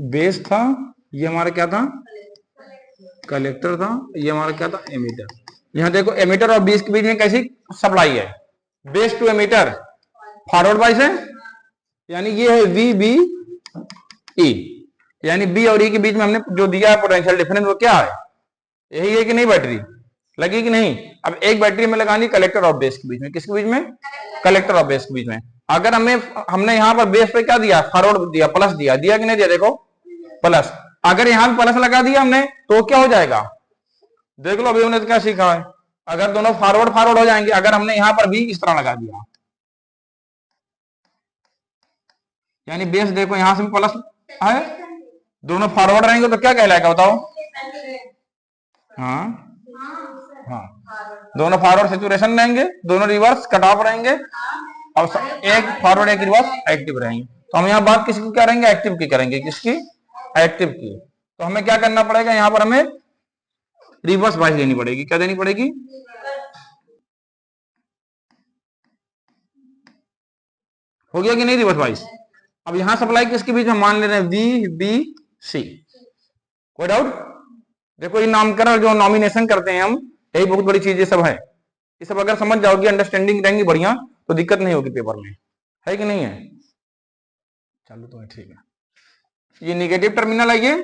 Base था, ये हमारा क्या था, कलेक्टर था, ये हमारा क्या था, एमीटर। यहां देखो एमीटर और बेस के बीच में कैसी सप्लाई है, बेस टू एमीटर फॉरवर्ड वाइज है, यानी ये है वी बी ई, यानी बी और ई के बीच में हमने जो दिया है पोटेंशियल डिफरेंस वो क्या है, यही है कि नहीं, बैटरी लगी कि नहीं। अब एक बैटरी में लगानी कलेक्टर और बेस के बीच में, किसके बीच में, कलेक्टर और बेस के बीच में। अगर हमने यहाँ पर बेस पे क्या दिया, फॉरवर्ड दिया, प्लस दिया कि नहीं दिया, देखो प्लस, अगर यहाँ पे प्लस लगा दिया हमने तो क्या हो जाएगा, देख लो अभी हमने तो क्या सीखा है, अगर दोनों फॉरवर्ड फॉरवर्ड हो जाएंगे, अगर हमने यहाँ पर भी इस तरह लगा दिया, यानी बेस देखो यहां से प्लस है, दोनों फॉरवर्ड रहेंगे तो क्या कहलाएगा बताओ, हाँ हाँ, दोनों फॉरवर्ड सैचुरेशन रहेंगे, दोनों रिवर्स कट ऑफ रहेंगे, और एक फॉरवर्ड एक रिवर्स एक्टिव रहेंगे। तो हम यहाँ बात किसकी करेंगे, एक्टिव की करेंगे, किसकी, एक्टिव की। तो हमें क्या करना पड़ेगा, यहाँ पर हमें रिवर्स वाइज देनी पड़ेगी, क्या देनी पड़ेगी, हो गया कि नहीं रिवर्स वाइज। अब यहां सप्लाई किसके बीच में मान ले रहे हैं, वी बी सी, कोई डाउट। देखो ये नामकरण जो नॉमिनेशन करते हैं हम, यही बहुत बड़ी चीज ये सब है, ये सब अगर समझ जाओगी, अंडरस्टैंडिंग रहेंगी बढ़िया, तो दिक्कत नहीं होगी पेपर में, है कि नहीं है, चलो तो ठीक है। ये निगेटिव टर्मिनल है, ये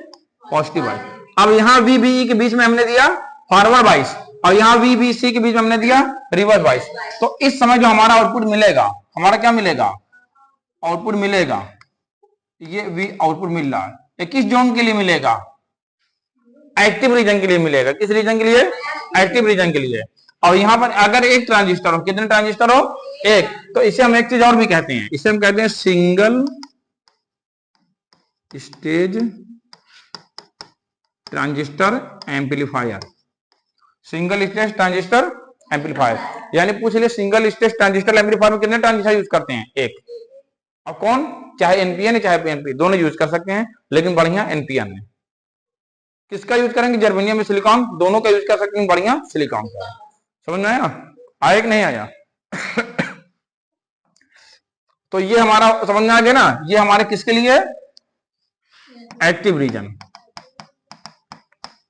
पॉजिटिव है। अब यहाँ वी बी के बीच में हमने दिया फॉरवर्ड वाइज, और यहाँ वी बी सी के बीच में हमने दिया रिवर्स वाइज। तो इस समय जो हमारा आउटपुट मिलेगा, हमारा क्या मिलेगा, आउटपुट मिलेगा, ये वी आउटपुट मिल रहा है, ये किस जोन के लिए मिलेगा, एक्टिव रीजन के लिए मिलेगा, किस रीजन के लिए, एक्टिव रीजन के लिए। और यहां पर अगर एक ट्रांजिस्टर हो, कितने ट्रांजिस्टर हो, एक, तो इसे हम एक चीज और भी कहते हैं, इसे हम कहते हैं single stage transistor amplifier, single stage transistor amplifier. यानी पूछ लिया सिंगल स्टेज ट्रांजिस्टर एम्पलीफायर में कितने ट्रांजिस्टर यूज करते हैं, एक। अब कौन, चाहे एनपीएन चाहे पीएनपी दोनों यूज कर सकते हैं, लेकिन बढ़िया एनपीएन है। किसका यूज करेंगे, जर्मेनियम में सिलिकॉन, दोनों का यूज कर सकते हैं, बढ़िया सिलिकॉन का। समझ में आया, आया कि नहीं आया तो ये हमारा समझ में आ गया ना, ये हमारे किसके लिए, एक्टिव रीजन।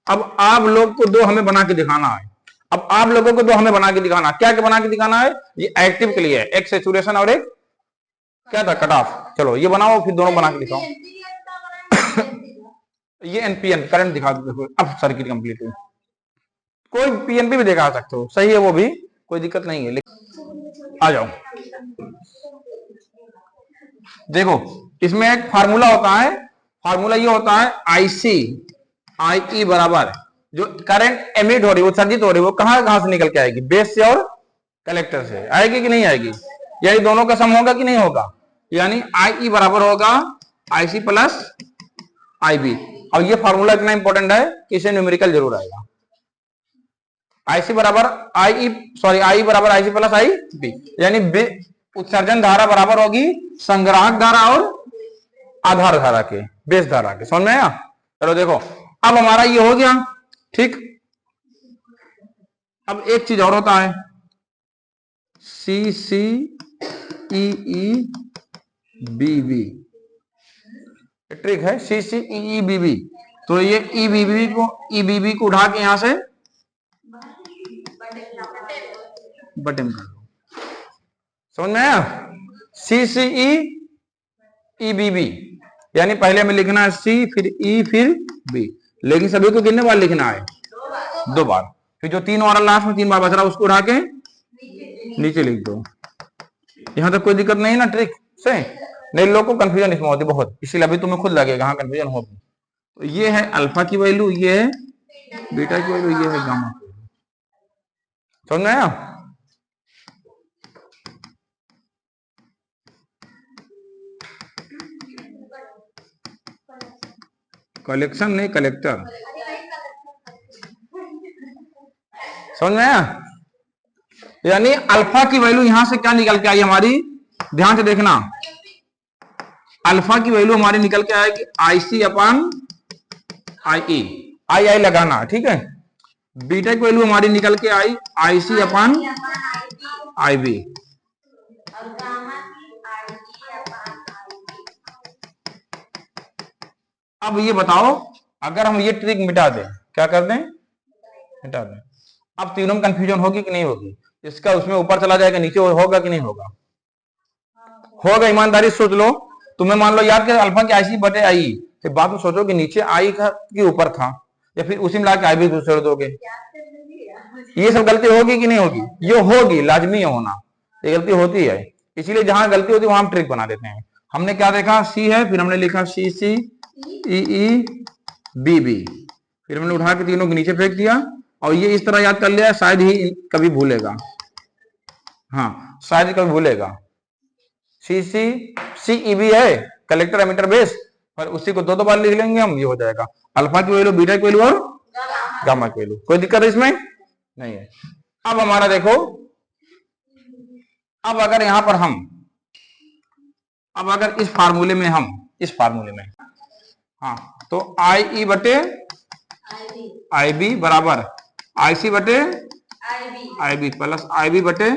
अब आप लोग को दो हमें बना के दिखाना है, अब आप लोगों को दो हमें बना के दिखाना, क्या क्या बना के दिखाना है, ये एक्टिव के लिए, एक सैचुरेशन और एक क्या था, कट ऑफ। चलो ये बनाओ, फिर दोनों बना के दिखाओ ये एनपीएन करंट दिखा दो, अब सर्किट कंप्लीट हुई। कोई पीएनपी भी दिखा सकते हो, सही है वो भी, कोई दिक्कत नहीं है, लेकिन आ जाओ। देखो इसमें एक फार्मूला होता है, फार्मूला ये होता है आईसी, आई बराबर जो करंट एमिट हो रही है, उत्सर्जित हो रही है, वो कहां से निकल के आएगी, बेस से और कलेक्टर से, आएगी कि नहीं आएगी, यानी दोनों का सम होगा कि नहीं होगा, यानी आई बराबर होगा आईसी प्लस आईबी। और ये फार्मूला इतना इंपॉर्टेंट है कि इसे न्यूमेरिकल जरूर आएगा, आईसी बराबर आई बराबर आईसी प्लस आई बी, यानी उत्सर्जन धारा बराबर होगी संग्राहक धारा और आधार धारा के, बेस धारा के। समझ में आया, चलो देखो अब हमारा ये हो गया, ठीक। अब एक चीज और होता है, सी सी ई बी बी, ट्रिक है, सी सी ई बी बी। तो ये ई बी बी को उठा के यहां से बटन कर दो, समझ में आया, सी सी ई बी बी, यानी पहले में लिखना है सी फिर ई फिर बी, लेकिन सभी को कितने बार लिखना है, दो बार। फिर जो तीन और लास्ट में तीन बार बच रहा उसको उठा के नीचे लिख दो। यहां तक कोई दिक्कत नहीं ना, ट्रिक से नहीं, लोग को कंफ्यूजन इसमें होती बहुत, इसीलिए अभी तुम्हें खुद लगेगा हाँ कंफ्यूजन होगी। तो ये है अल्फा की वैल्यू, ये है बीटा की वैल्यू, ये है गामा की वैल्यू। समझ में आया, कलेक्शन नहीं कलेक्टर, समझ में आया। यानी अल्फा की वैल्यू यहां से क्या निकल के आई हमारी, ध्यान से देखना, अल्फा की वैल्यू हमारी निकल के आएगी आईसी अपॉन आई, आई लगाना, ठीक है। बीटा की वैल्यू हमारी निकल के आई आईसी अपॉन आई बी, अब ये बताओ, अगर हम ये ट्रिक मिटा दें, क्या कर दें, मिटा दें, अब तीनों में कंफ्यूजन होगी कि नहीं होगी? इसका उसमें ऊपर चला जाएगा, नीचे होगा कि नहीं होगा? होगा। ईमानदारी सोच लो, तुम्हें मान लो याद कर अल्फा की IC बटे आई, फिर बाद में सोचो कि नीचे आई का के ऊपर था, या फिर उसी में लाके आई भी दूसरे दोगे। ये सब गलती होगी कि नहीं होगी? ये होगी, लाजमी है होना, ये गलती होती है। इसीलिए जहां गलती होती है वहां हम ट्रिक बना देते हैं। हमने क्या देखा, सी है, फिर हमने लिखा CC EE BB, फिर हमने उठा के तीनों के नीचे फेंक दिया, और ये इस तरह याद कर लिया, शायद ही कभी भूलेगा, हाँ शायद कभी भूलेगा। CC CEB है, कलेक्टर एमिटर बेस, पर उसी को दो बार लिख लेंगे हम, ये हो जाएगा अल्फा की वैल्यू, बीटा की वैल्यू और गामा की वैल्यू। कोई दिक्कत है इसमें? नहीं है। अब हमारा देखो, अब अगर यहां पर हम, अब अगर इस फार्मूले में हम, इस फार्मूले में, हाँ, तो IE बटे IB बराबर IC बटे IB प्लस IB बटे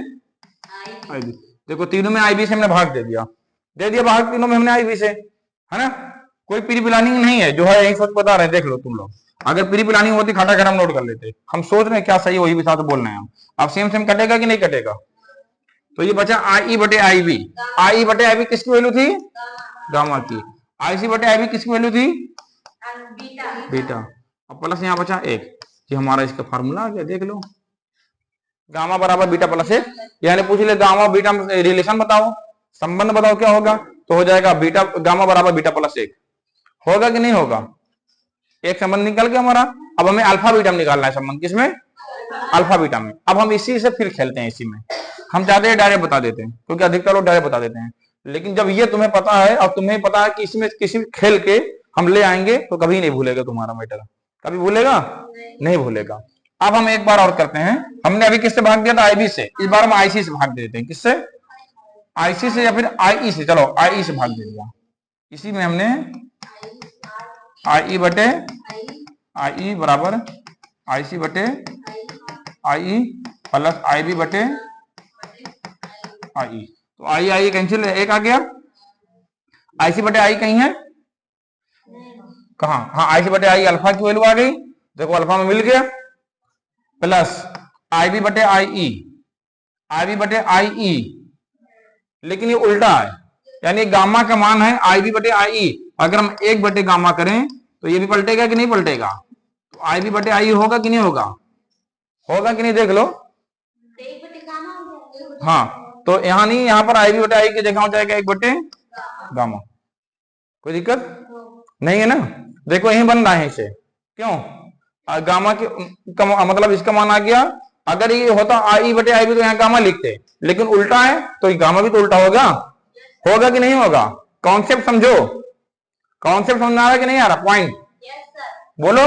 IB। देखो तीनों में IB से हमने भाग दे दिया भाग तीनों में हमने IB से, है ना? कोई प्री प्लानिंग नहीं है, जो है यही सोच बता रहे हैं, देख लो तुम लोग। अगर प्री प्लानिंग होती खाटा कर हम नोट कर लेते, हम सोच रहे हैं क्या सही वही भी साथ बोल रहे हैं हम। अब सेम कटेगा कि नहीं कटेगा? तो ये बचा IE बटे IB। IE बटे IB किसकी वैल्यू थी? गामा की। IC बटे IB किसकी वैल्यू थी? बीटा। अब प्लस यहाँ बचा 1, ये हमारा इसका फार्मूला आ गया, देख लो, गामा बराबर बीटा प्लस 1। यानी पूछ ले गामा बीटा रिलेशन बताओ, संबंध बताओ क्या होगा, तो हो जाएगा बीटा गामा बराबर बीटा प्लस 1। होगा कि नहीं होगा? एक संबंध निकल गया हमारा। अब हमें अल्फा बीटा में निकालना है संबंध, किसमें? अल्फा बीटा में। अब हम इसी से फिर खेलते हैं, इसी में हम चाहते हैं डायरेक्ट बता देते हैं, क्योंकि अधिकतर लोग डायरेक्ट बता देते हैं। लेकिन जब ये तुम्हें पता है और तुम्हें पता है कि इसमें किसी खेल के हम ले आएंगे, तो कभी नहीं भूलेगा तुम्हारा मैटर, कभी भूलेगा नहीं भूलेगा। अब हम एक बार और करते हैं, हमने अभी किससे भाग दिया था? IB से, इस बार हम IC से भाग देते हैं। किससे? IC से या फिर IE से। चलो IE से भाग दे दिया, इसी में हमने IE बटे IE बराबर IC बटे IE प्लस IB बटे IE। तो IE कैंसिल, एक आ गया। IC बटे I कहीं है? कहा? हाँ, IC बटे I अल्फा की वैल्यू आ गई, देखो अल्फा में मिल गया, प्लस IB बटे IE, IB बटे IE, लेकिन ये उल्टा है, यानी गामा का मान है IB बटे IE। अगर हम 1 बटे गामा करें तो ये भी पलटेगा कि नहीं पलटेगा? तो IB बटे IE होगा कि नहीं होगा? होगा कि नहीं, देख लो। हाँ, तो यहाँ नहीं, यहाँ पर IB बटे I की जगह हो जाएगा 1 बटे गामा। कोई दिक्कत नहीं है ना? देखो यही बन रहा है इसे, क्यों? गामा के मतलब इसका मान आ गया। अगर ये होता IE बटे IB तो यहाँ गामा लिखते, लेकिन उल्टा है तो गामा भी तो उल्टा होगा। होगा कि नहीं होगा? कॉन्सेप्ट समझो, कॉन्सेप्ट समझ आ रहा है कि नहीं आ रहा? पॉइंट बोलो।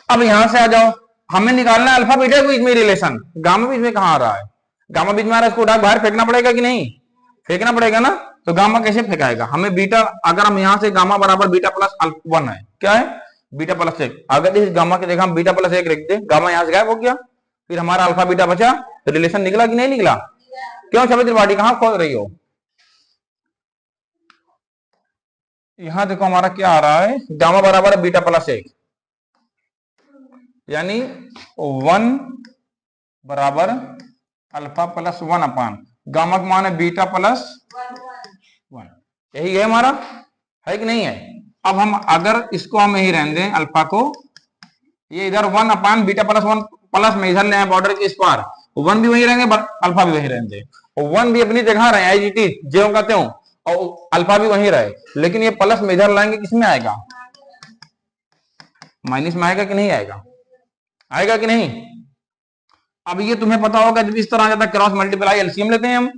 अब यहां से आ जाओ, हमें निकालना है अल्फा बीटा के बीच में रिलेशन। गामा बीच में कहां आ रहा है? गामा बीच में आ रहा है, इसको उठा बाहर फेंकना पड़ेगा कि नहीं? फेंकना पड़ेगा ना। तो गामा कैसे फेंकाएगा? हमें बीटा, अगर हम यहां से गामा बराबर बीटा प्लस 1 है, क्या है? Beta plus 1। अगर इस गामा की जगह हम बीटा प्लस 1 रख दे, गामा यहां से गायब हो गया, फिर हमारा अल्फा बीटा बचा, तो रिलेशन निकला कि नहीं निकला? क्यों छवि त्रिपाठी, कहां खोज रही हो? यहां देखो हमारा क्या आ रहा है, गामा बराबर है बीटा प्लस 1, यानी 1 बराबर अल्फा प्लस 1 अपान गामा का मान है बीटा प्लस 1। यही है हमारा, है कि नहीं है? अब हम अगर इसको हम यही रहने दें अल्फा को, ये इधर 1 अपान बीटा प्लस 1 प्लस में इधर ले आए बॉर्डर के इस पार, 1 भी वही रहेंगे, अल्फा भी वही रहने दें, और 1 भी अपनी जगह रहे एज इट इज, ज्यों का त्यों, और अल्फा भी वही रहे। लेकिन ये प्लस में इधर लाएंगे, किसमें आएगा? माइनस में आएगा कि नहीं आएगा? आएगा कि नहीं? अब ये तुम्हें पता होगा, जब इस तरह आ जाता है क्रॉस मल्टीप्लाई, एलसीएम लेते हैं हम,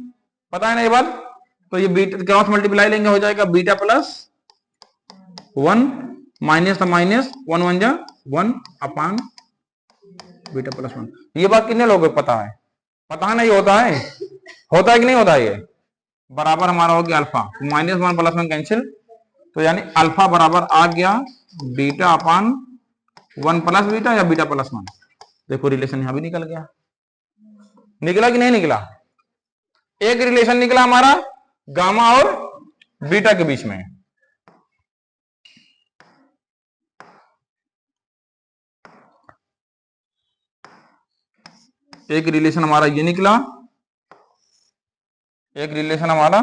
पता है ना ये बात? तो ये बीटा क्रॉस मल्टीप्लाई लेंगे, हो जाएगा बीटा प्लस 1 माइनस माइनस 1 1 जा 1 अपान बीटा प्लस 1। ये बात कितने लोगों को पता है? पता है ना? ये होता है, होता है कि नहीं होता है? ये बराबर हमारा हो गया अल्फा, माइनस 1 प्लस 1 कैंसिल, तो यानी अल्फा बराबर आ गया बीटा अपान 1 प्लस बीटा या बीटा प्लस 1। देखो रिलेशन यहां भी निकल गया, निकला कि नहीं निकला? एक रिलेशन निकला हमारा गामा और बीटा के बीच में। एक रिलेशन हमारा ये निकला, एक रिलेशन हमारा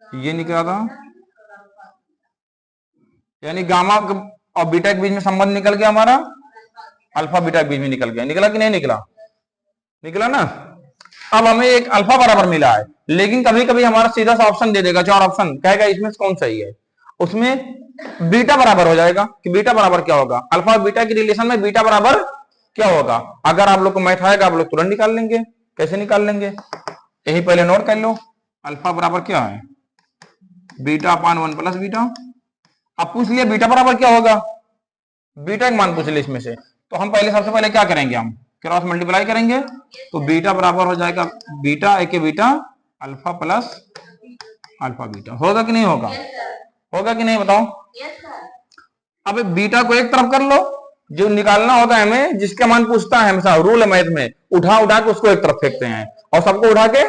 ये निकला था, यानी गामा और बीटा के बीच में संबंध निकल गया हमारा, अल्फा बीटा के बीच में निकल गया। निकला कि नहीं निकला? निकला ना। अब हमें एक अल्फा बराबर मिला है, लेकिन कभी कभी हमारा सीधा सा ऑप्शन दे देगा, 4 ऑप्शन, कहेगा इसमें से कौन सही है। उसमें बीटा बराबर हो जाएगा कि बीटा बराबर क्या होगा, अल्फा और बीटा की रिलेशन में बीटा बराबर क्या होगा। अगर आप लोग को मैथ आएगा आप लोग तुरंत निकाल लेंगे। कैसे निकाल लेंगे? यही पहले नोट कर लो। अल्फा बराबर क्या है? बीटा अपान 1 प्लस बीटा। अब पूछ लिया बीटा बराबर क्या होगा, बीटा का मान पूछ लिया इसमें से, तो हम पहले सबसे पहले क्या करेंगे, हम क्रॉस मल्टीप्लाई करेंगे। तो बीटा बराबर हो जाएगा बीटा ए के beta alpha plus alpha beta. होगा कि नहीं होगा? होगा कि नहीं बताओ? अब बीटा को एक तरफ कर लो, जो निकालना होता है हमें, जिसका मान पूछता है हमेशा, रूल है मैथ में, उठा उठा के उसको एक तरफ फेंकते हैं और सबको उठा के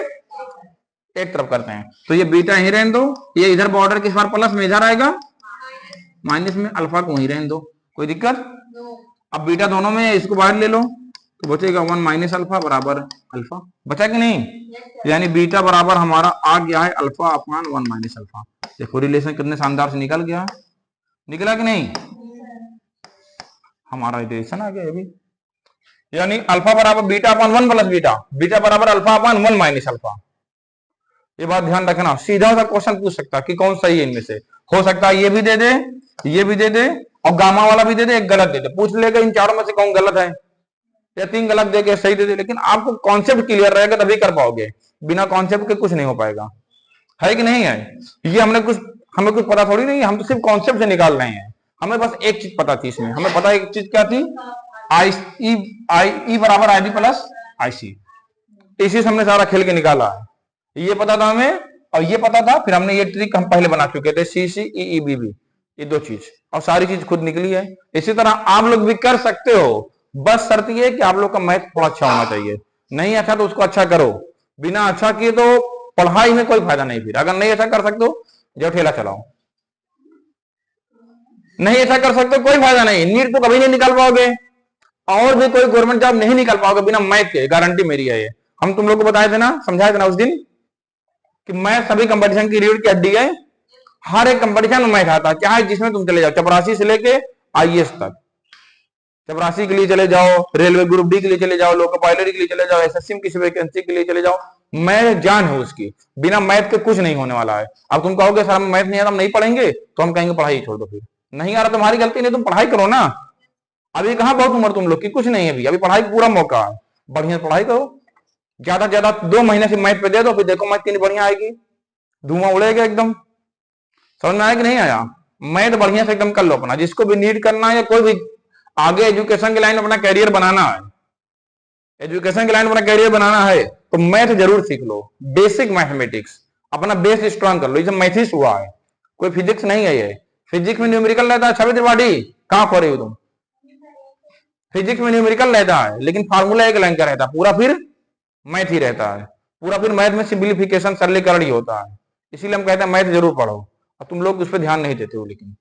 एक तरफ करते हैं। तो ये बीटा यहीं रहने दो, ये इधर बॉर्डर किस बार प्लस में इधर आएगा माइनस में, अल्फा को वहीं रहने दो, कोई दिक्कत? अब बीटा दोनों में, इसको बाहर ले लो तो बचेगा 1 माइनस अल्फा बराबर अल्फा। बचा कि नहीं? यानी बीटा बराबर हमारा आ गया है अल्फा अपान 1 माइनस अल्फा। देखो रिलेशन कितने शानदार से निकल गया, निकला कि नहीं? हमारा रिलेशन आ गया अभी, यानी अल्फा बराबर बीटा अपान 1 प्लस बीटा, बीटा बराबर अल्फा अपान 1 माइनस अल्फा। ये बात ध्यान रखना, सीधा सा क्वेश्चन पूछ सकता है कि कौन सही है इनमें से। हो सकता है ये भी दे दे, ये भी दे दे और गामा वाला भी दे दे, एक गलत दे दे, पूछ लेगा इन चारों में से कौन गलत है, या 3 गलत दे के सही दे दे। लेकिन आपको कॉन्सेप्ट क्लियर रहेगा तभी कर पाओगे, बिना कॉन्सेप्ट के कुछ नहीं हो पाएगा। है कि नहीं है? ये हमें कुछ पता थोड़ी नहीं है, हम तो सिर्फ कॉन्सेप्ट से निकाल रहे हैं। हमें बस एक चीज पता थी इसमें, हमें पता एक चीज क्या थी, आई बराबर आई बी प्लस आई सी। इसी से हमने सारा खेल के निकाला है, ये पता था हमें और ये पता था। फिर हमने ये ट्रिक हम पहले बना चुके थे, सी सी ई बी बी, ये 2 चीज, और सारी चीज खुद निकली है। इसी तरह आप लोग भी कर सकते हो, बस शर्त ये कि आप लोग का मैथ थोड़ा अच्छा होना चाहिए। नहीं अच्छा तो उसको अच्छा करो, बिना अच्छा किए तो पढ़ाई में कोई फायदा नहीं। फिर अगर नहीं अच्छा कर सकते हो जो ठेला चलाओ, नहीं अच्छा कर सकते कोई फायदा नहीं। नीट तो कभी नहीं निकाल पाओगे और भी कोई गवर्नमेंट जॉब नहीं निकाल पाओगे बिना मैथ के, गारंटी मेरी है ये। हम तुम लोग को बताए थे ना, समझाए थे ना उस दिन कि मैथ सभी कंपटीशन की रीढ़ की हड्डी है। हर एक कंपटीशन में मैथ आता है, चाहे जिसमें तुम चले जाओ, चपरासी से लेके आईएएस तक। चपरासी के लिए चले जाओ, रेलवे ग्रुप डी के लिए चले जाओ, लोको पायलट के लिए चले जाओ, एसएससी की वैकेंसी के लिए चले जाओ, मैथ जान है उसकी। बिना मैथ के कुछ नहीं होने वाला है। अब तुम कहोगे सर मैथ नहीं आता, हम नहीं पढ़ेंगे, तो हम कहेंगे पढ़ाई छोड़ दो। फिर नहीं आ रहा तुम्हारी गलती नहीं, तुम पढ़ाई करो ना। अभी कहां बहुत उम्र तुम लोग की, कुछ नहीं है अभी पढ़ाई पूरा मौका है, बढ़िया पढ़ाई करो। ज्यादा से ज्यादा 2 महीने से मैथ पे दे दो, फिर देखो मैथ कितनी बढ़िया आएगी, धुआं उड़ेगा एकदम। समझ में आया कि नहीं आया? मैथ बढ़िया से एकदम कर लो अपना। जिसको भी नीट करना है या कोई भी आगे एजुकेशन के लाइन में अपना कैरियर बनाना है, एजुकेशन के लाइन में अपना कैरियर बनाना है, तो मैथ जरूर सीख लो। बेसिक मैथमेटिक्स अपना बेस स्ट्रांग कर लो। ये मैथिक्स हुआ है, कोई फिजिक्स नहीं है ये। फिजिक्स में न्यूमेरिकल रहता है, छवि त्रिपाठी कहां खो रही हो तुम? फिजिक्स में न्यूमेरिकल रहता है लेकिन फार्मूला एक लाइन का रहता है, पूरा फिर मैथ ही रहता है। पूरा फिर मैथ में सिंप्लीफिकेशन सरलीकरण ही होता है। इसीलिए हम कहते हैं मैथ जरूर पढ़ो, और तुम लोग उस पर ध्यान नहीं देते हो। लेकिन